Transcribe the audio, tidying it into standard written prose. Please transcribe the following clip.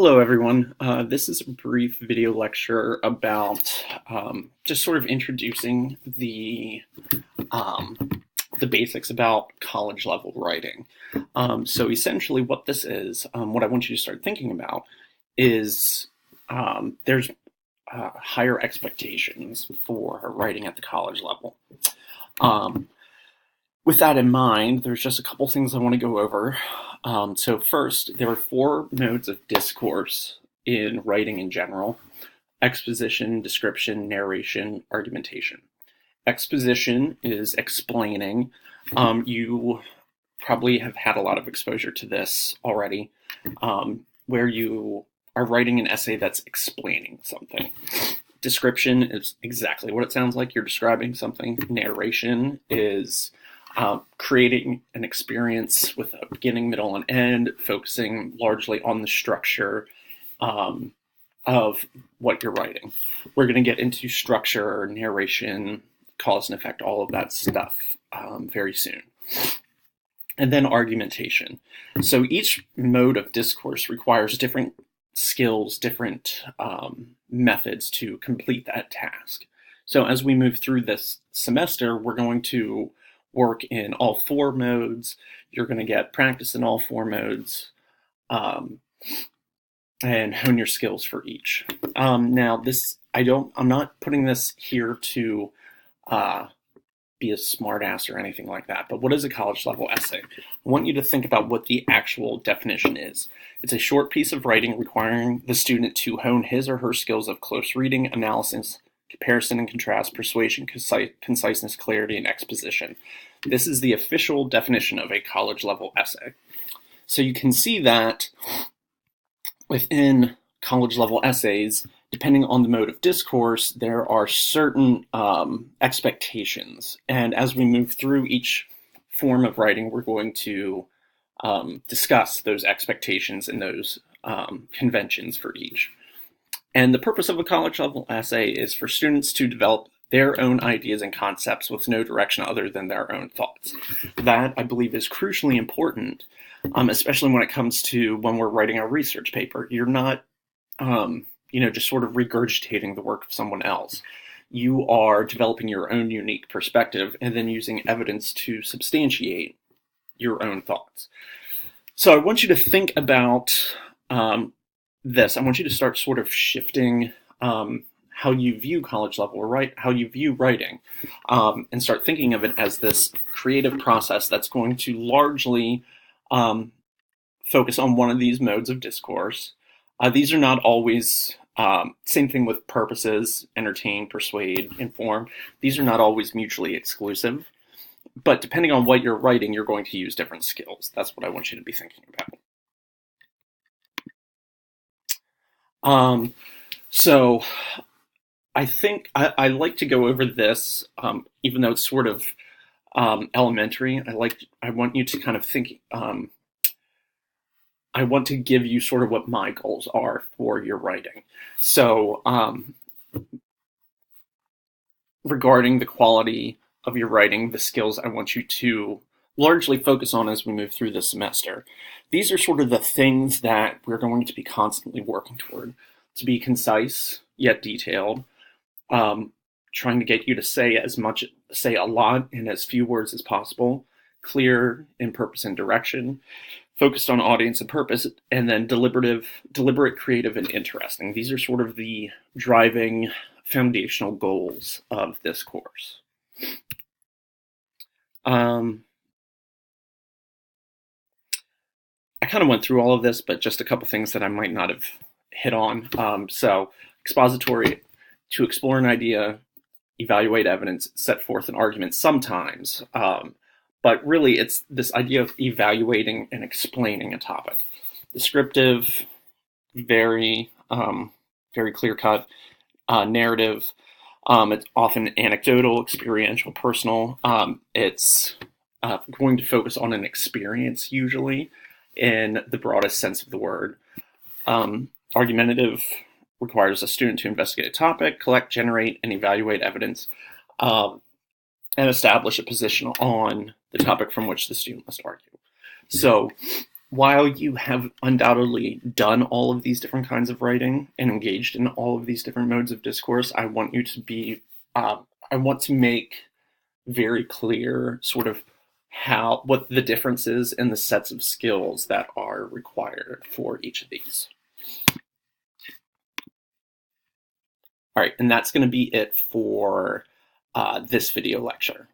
Hello, everyone. This is a brief video lecture about just sort of introducing um, the basics about college level writing. So essentially what this is, what I want you to start thinking about is there's higher expectations for writing at the college level. Um, with that in mind, there's just a couple things I want to go over. So first, there are four modes of discourse in writing in general: exposition, description, narration, argumentation. Exposition is explaining. You probably have had a lot of exposure to this already, where you are writing an essay that's explaining something. Description is exactly what it sounds like. You're describing something. Narration is creating an experience with a beginning, middle, and end, focusing largely on the structure of what you're writing. We're going to get into structure, narration, cause and effect, all of that stuff very soon. And then argumentation. So each mode of discourse requires different skills, different methods to complete that task. So as we move through this semester, we're going to work in all four modes. You're going to get practice in all four modes and hone your skills for each. Now, I'm not putting this here to be a smartass or anything like that, but what is a college level essay? I want you to think about what the actual definition is. It's a short piece of writing requiring the student to hone his or her skills of close reading, analysis, comparison and contrast, persuasion, conciseness, clarity, and exposition. This is the official definition of a college level essay. So you can see that within college level essays, depending on the mode of discourse, there are certain expectations. And as we move through each form of writing, we're going to discuss those expectations and those conventions for each. And the purpose of a college level essay is for students to develop their own ideas and concepts with no direction other than their own thoughts. That, I believe, is crucially important, especially when it comes to when we're writing a research paper. You're not, just sort of regurgitating the work of someone else. You are developing your own unique perspective and then using evidence to substantiate your own thoughts. So I want you to think about this. I want you to start sort of shifting how you view college level, or how you view writing, and start thinking of it as this creative process that's going to largely focus on one of these modes of discourse. These are not always, same thing with purposes: entertain, persuade, inform. These are not always mutually exclusive, but depending on what you're writing, you're going to use different skills. That's what I want you to be thinking about. So I think I like to go over this, even though it's sort of elementary. I want you to kind of think. I want to give you sort of what my goals are for your writing. So regarding the quality of your writing, the skills I want you to largely focus on as we move through the semester. These are sort of the things that we're going to be constantly working toward: to be concise yet detailed, trying to get you to say a lot in as few words as possible, clear in purpose and direction, focused on audience and purpose, and then deliberate, creative, and interesting. These are sort of the driving foundational goals of this course. I kind of went through all of this, but just a couple things that I might not have hit on. So expository: to explore an idea, evaluate evidence, set forth an argument sometimes. But really, it's this idea of evaluating and explaining a topic. Descriptive, very clear-cut. Narrative, it's often anecdotal, experiential, personal. It's going to focus on an experience, usually, in the broadest sense of the word. Argumentative requires a student to investigate a topic, collect, generate, and evaluate evidence, and establish a position on the topic from which the student must argue. So while you have undoubtedly done all of these different kinds of writing and engaged in all of these different modes of discourse, I want you to be, I want to make very clear sort of what the differences in the sets of skills that are required for each of these. All right, and that's going to be it for this video lecture.